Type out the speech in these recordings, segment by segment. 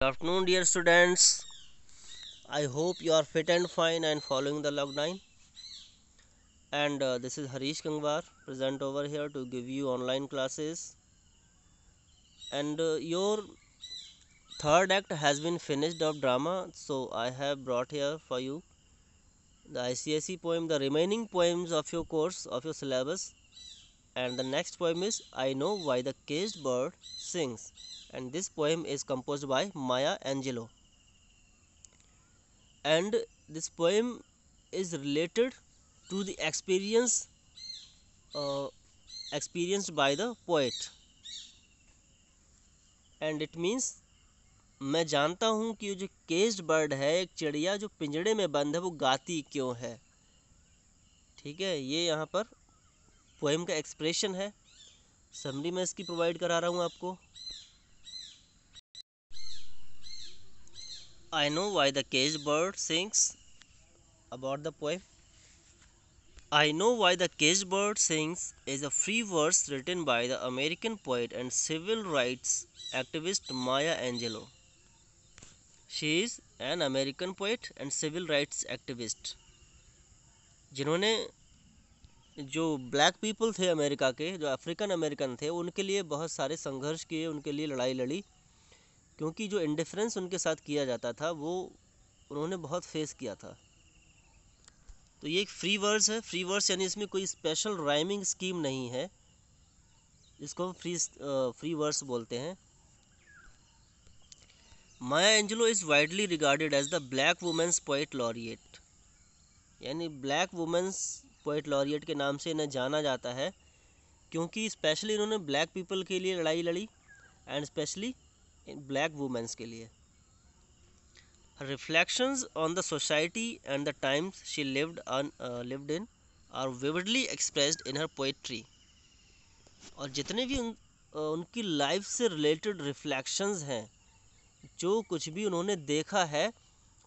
Good afternoon, dear students. I hope you are fit and fine and following the log9. And this is Harish Gangwar present over here to give you online classes. And your third act has been finished of drama, so I have brought here for you the ICSE poem, the remaining poems of your course of your syllabus. And the next poem is I Know Why the Caged Bird Sings. And this poem is composed by Maya Angelou. And this poem is related to the uh, experienced by the poet, and it means मैं जानता हूँ कि जो caged bird है, एक चिड़िया जो पिंजड़े में बंद है, वो गाती क्यों है। ठीक है, ये यहाँ पर पोएम का एक्सप्रेशन है। समरी मैं इसकी प्रोवाइड करा रहा हूँ आपको। आई know why the caged bird sings about the poem. I Know Why the Caged Bird Sings is a free verse written by the American poet and civil rights activist Maya Angelou. She is an American poet and civil rights activist, जिन्होंने जो black people थे America के, जो African American थे, उनके लिए बहुत सारे संघर्ष किए, उनके लिए लड़ाई लड़ी, क्योंकि जो इंडिफरेंस उनके साथ किया जाता था वो उन्होंने बहुत फेस किया था। तो ये एक फ्री वर्स है। फ्री वर्स यानी इसमें कोई स्पेशल राइमिंग स्कीम नहीं है, इसको हम फ्री वर्स बोलते हैं। Maya Angelou is widely regarded as the black women's poet laureate, यानी ब्लैक वुमेंस पोएट लॉरिएट के नाम से इन्हें जाना जाता है, क्योंकि स्पेशली इन्होंने ब्लैक पीपल के लिए लड़ाई लड़ी एंड स्पेशली ब्लैक वुमेंस के लिए। Reflections on the society and the times she lived in are vividly expressed in her poetry. और जितने भी उनकी लाइफ से रिलेटेड रिफ्लेक्शंस हैं, जो कुछ भी उन्होंने देखा है,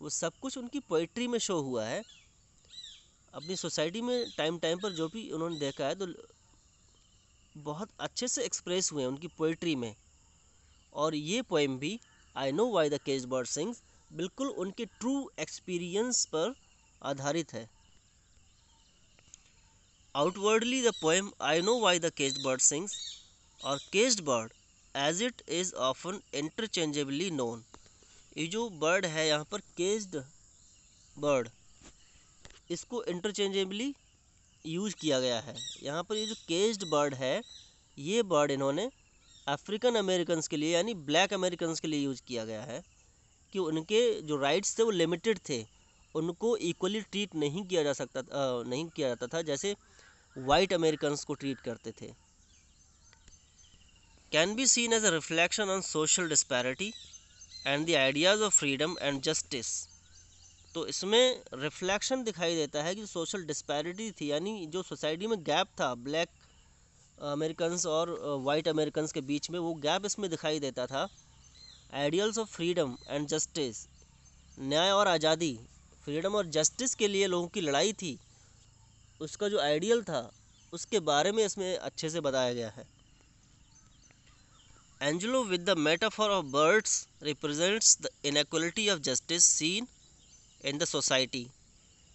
वो सब कुछ उनकी पोइट्री में शो हुआ है। अपनी सोसाइटी में टाइम टाइम पर जो भी उन्होंने देखा है, तो बहुत अच्छे से एक्सप्रेस हुए हैं उनकी पोइट्री में। और ये पोएम भी I know why the caged bird sings बिल्कुल उनके ट्रू एक्सपीरियंस पर आधारित है। Outwardly the poem I know why the caged bird sings और caged bird as it is often interchangeably known. ये जो बर्ड है यहाँ पर केज्ड बर्ड, इसको इंटरचेंजेबली यूज किया गया है। यहाँ पर ये जो केज्ड बर्ड है, ये बर्ड इन्होंने अफ्रीकन अमेरिकन्स के लिए यानी ब्लैक अमेरिकन्स के लिए यूज किया गया है, कि उनके जो राइट्स थे वो लिमिटेड थे, उनको इक्वली ट्रीट नहीं किया जाता था जैसे वाइट अमेरिकन्स को ट्रीट करते थे। Can be seen as a reflection on social disparity and the ideas of freedom and justice. तो इसमें रिफ्लेक्शन दिखाई देता है कि सोशल डिस्पैरिटी थी, यानी जो सोसाइटी में गैप था ब्लैक अमेरिकन्स और वाइट अमेरिकन्स के बीच में, वो गैप इसमें दिखाई देता था। Ideals of freedom and justice, न्याय और आज़ादी, फ्रीडम और जस्टिस के लिए लोगों की लड़ाई थी, उसका जो आइडियल था उसके बारे में इसमें अच्छे से बताया गया है। Angelo with the metaphor of birds represents the inequality of justice seen in the society.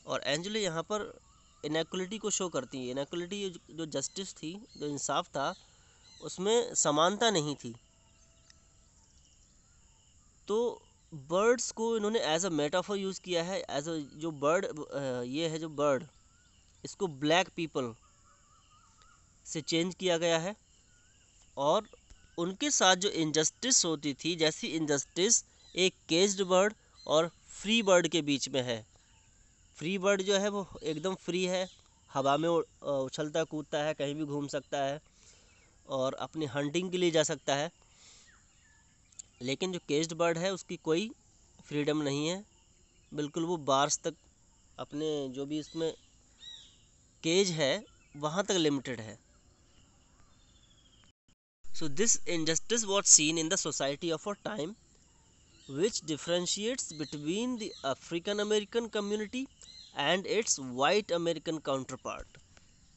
और एंजेलो यहाँ पर इनइक्वालिटी को शो करती है। इनइक्वालिटी जो जस्टिस थी, जो इंसाफ था, उसमें समानता नहीं थी। तो बर्ड्स को इन्होंने एज अ मेटाफॉर यूज़ किया है। एज अ जो बर्ड ये है, जो बर्ड, इसको ब्लैक पीपल से चेंज किया गया है। और उनके साथ जो इनजस्टिस होती थी, जैसी इनजस्टिस एक केज्ड बर्ड और फ्री बर्ड के बीच में है। फ्री बर्ड जो है वो एकदम फ्री है, हवा में उछलता कूदता है, कहीं भी घूम सकता है और अपनी हंटिंग के लिए जा सकता है। लेकिन जो केज्ड बर्ड है उसकी कोई फ्रीडम नहीं है, बिल्कुल वो बार्स तक, अपने जो भी इसमें केज है वहाँ तक लिमिटेड है। So this injustice was seen in the society of a time which differentiates between the African American community and its white American counterpart।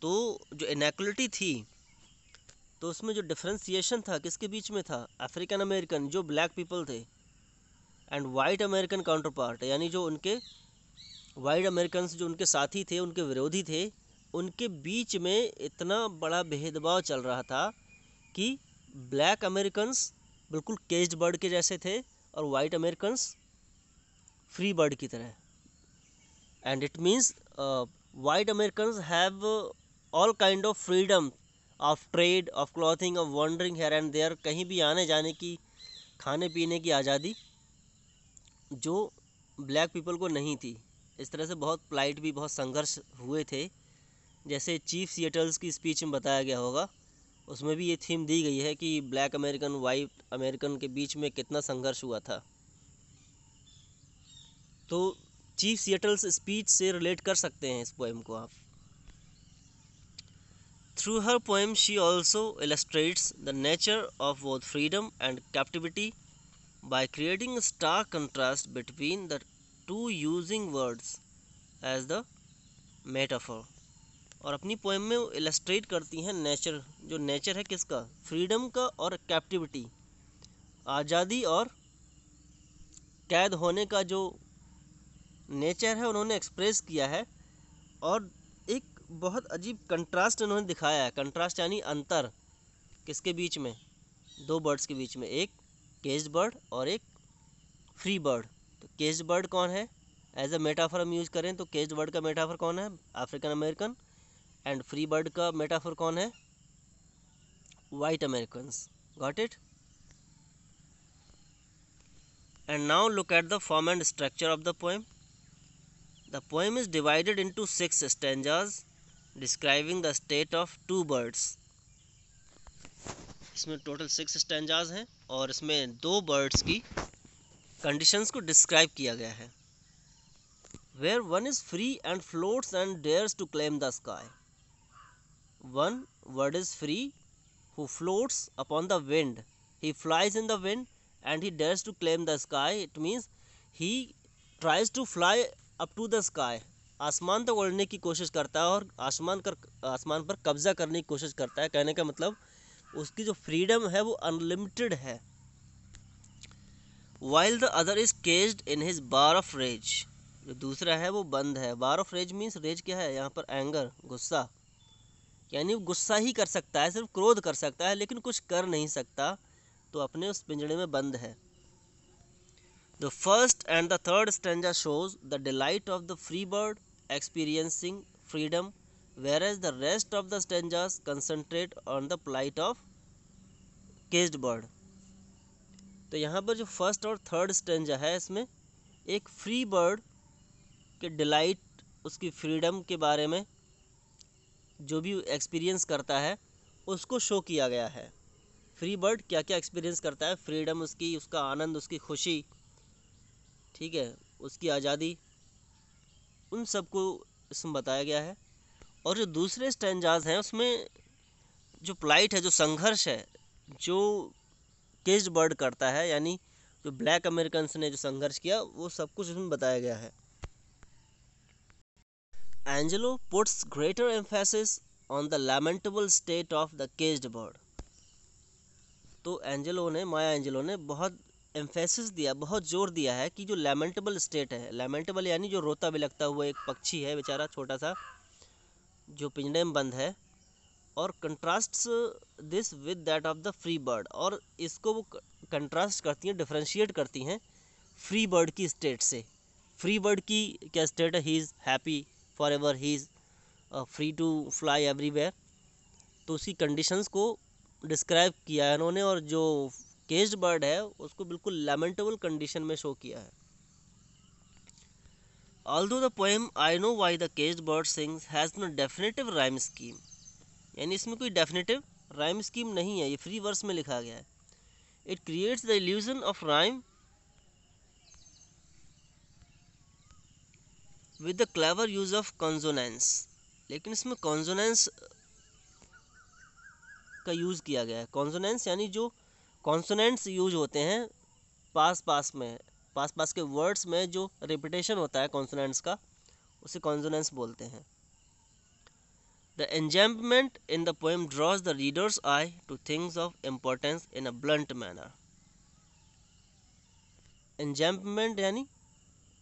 तो जो इनइक्वालिटी थी, तो उसमें जो डिफ्रेंसिएशन था किसके बीच में था, अफ्रीकन अमेरिकन जो ब्लैक पीपल थे, and white American counter part, यानी जो उनके वाइट अमेरिकन जो उनके साथी थे, उनके विरोधी थे, उनके बीच में इतना बड़ा भेदभाव चल रहा था कि ब्लैक अमेरिकन्स बिल्कुल केज्ड बर्ड के जैसे थे और वाइट अमेरिकन्स फ्री बर्ड की तरह। And it means white Americans have all kind of freedom of trade, of clothing, of wandering here and there, कहीं भी आने जाने की, खाने पीने की आज़ादी जो ब्लैक पीपल को नहीं थी। इस तरह से बहुत प्लाइट भी, बहुत संघर्ष हुए थे, जैसे चीफ सिएटल्स की स्पीच में बताया गया होगा, उसमें भी ये थीम दी गई है कि ब्लैक अमेरिकन वाइट अमेरिकन के बीच में कितना संघर्ष हुआ था। तो चीफ सिएटल्स स्पीच से रिलेट कर सकते हैं इस पोएम को आप। Through her poem she also illustrates the nature of both freedom and captivity by creating a stark contrast between the two, using words as the metaphor। और अपनी पोएम में वो इलस्ट्रेट करती हैं नेचर, जो नेचर है किसका, फ्रीडम का, और कैप्टिविटी, आज़ादी और कैद होने का जो नेचर है उन्होंने एक्सप्रेस किया है। और एक बहुत अजीब कंट्रास्ट उन्होंने दिखाया है। कंट्रास्ट यानी अंतर, किसके बीच में, दो बर्ड्स के बीच में, एक केज्ड बर्ड और एक फ्री बर्ड। तो केज्ड बर्ड कौन है, एज अ मेटाफर हम यूज़ करें तो केज्ड बर्ड का मेटाफर कौन है, African American, and free bird का मेटाफर कौन है, white Americans. Got it. And now look at the form and structure of the poem. The poem is divided into 6 stanzas describing the state of 2 birds. इसमें total 6 stanzas हैं और इसमें 2 birds की conditions को describe किया गया है। Where one is free and floats and dares to claim the sky. One bird is free who floats upon the wind. He flies in the wind and he dares to claim the sky. It means he tries to fly up to the sky. आसमान तक उड़ने की कोशिश करता है और आसमान पर कब्जा करने की कोशिश करता है। कहने का मतलब उसकी जो फ्रीडम है वो अनलिमिटेड है। While the other is caged in his bar of rage. जो दूसरा है वो बंद है। बार ऑफ रेज मीन्स, रेज क्या है यहाँ पर, एंगर, गुस्सा, यानी वो गुस्सा ही कर सकता है, सिर्फ क्रोध कर सकता है लेकिन कुछ कर नहीं सकता, तो अपने उस पिंजड़े में बंद है। The first and the third stanza shows the delight of the free bird experiencing freedom, whereas the rest of the stanzas concentrate on the plight of caged bird. तो यहाँ पर जो फर्स्ट और थर्ड स्टैंजा है, इसमें एक free bird के delight, उसकी फ्रीडम के बारे में जो भी एक्सपीरियंस करता है उसको शो किया गया है। फ्री बर्ड क्या क्या एक्सपीरियंस करता है, फ्रीडम उसकी, उसका आनंद, उसकी खुशी, ठीक है, उसकी आज़ादी, उन सब को इसमें बताया गया है। और जो दूसरे स्टैंजाज हैं उसमें जो प्लाइट है, जो संघर्ष है, जो केज्ड बर्ड करता है, यानी जो ब्लैक अमेरिकन्स ने जो संघर्ष किया, वो सब कुछ इसमें बताया गया है। Angelo puts greater emphasis on the lamentable state of the caged bird। तो एंजेलो ने, माया एंजेलो ने बहुत एम्फेसिस दिया, बहुत जोर दिया है कि जो लैमेंटेबल स्टेट है, लैमेंटेबल यानी जो रोता बिलखता हुआ एक पक्षी है बेचारा, छोटा सा, जो पिंजड़े में बंद है, और contrasts this with that of the free bird, और इसको वो कंट्रास्ट करती हैं, डिफ्रेंशिएट करती हैं फ्री बर्ड की स्टेट से। फ्री बर्ड की क्या स्टेट है, he is happy for ever, he is free to fly everywhere. तो उसकी कंडीशंस को डिस्क्राइब किया है उन्होंने, और जो केज्ड बर्ड है उसको बिल्कुल लैमेंटेबल कंडीशन में शो किया है। Although the poem I know why the caged bird sings has no definitive rhyme scheme, यानी इसमें कोई डेफिनेटिव राइम स्कीम नहीं है, ये फ्री वर्स में लिखा गया है। It creates the illusion of rhyme with the clever use of consonance, लेकिन इसमें कॉन्सोनेंस का यूज़ किया गया है। कॉन्सोनेंस यानी जो कॉन्सोनेंट्स यूज होते हैं पास पास के वर्ड्स में जो रिपीटेशन होता है कॉन्सोनेंट्स का, उसे कॉन्सोनेंस बोलते हैं। The enjambment in the poem draws the reader's eye to things of importance in a blunt manner. Enjambment यानी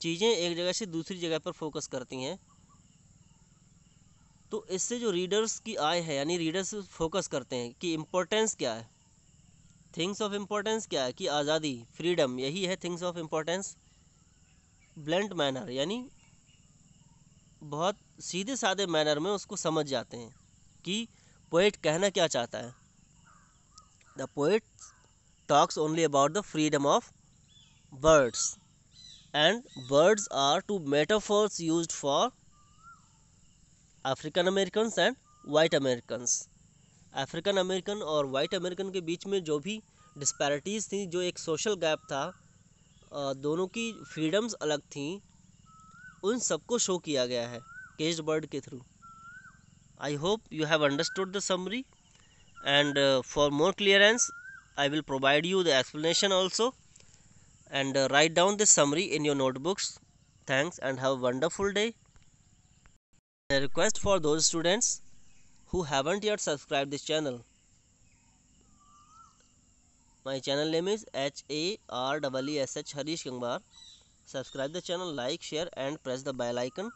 चीज़ें एक जगह से दूसरी जगह पर फोकस करती हैं। तो इससे जो रीडर्स की आय है यानी रीडर्स फोकस करते हैं कि इम्पोर्टेंस क्या है, थिंग्स ऑफ इम्पोर्टेंस क्या है, कि आज़ादी, फ्रीडम, यही है things of importance. Blunt manner यानी बहुत सीधे साधे मैनर में उसको समझ जाते हैं कि पोएट कहना क्या चाहता है। The poet talks only about the freedom of birds and birds are two metaphors used for African American and white American. African American और वाइट अमेरिकन के बीच में जो भी डिस्पैरिटीज़ थी, जो एक सोशल गैप था, दोनों की फ्रीडम्स अलग थी, उन सबको शो किया गया है केज्ड बर्ड के through. I hope you have understood the summary and for more clearance I will provide you the explanation also, and write down this summary in your notebooks. Thanks and have a wonderful day. A request for those students who haven't yet subscribed this channel. My channel name is HAREESH Harish Gangbar. Subscribe the channel, like, share and press the bell icon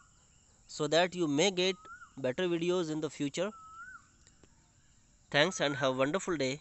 so that you may get better videos in the future. Thanks and have a wonderful day.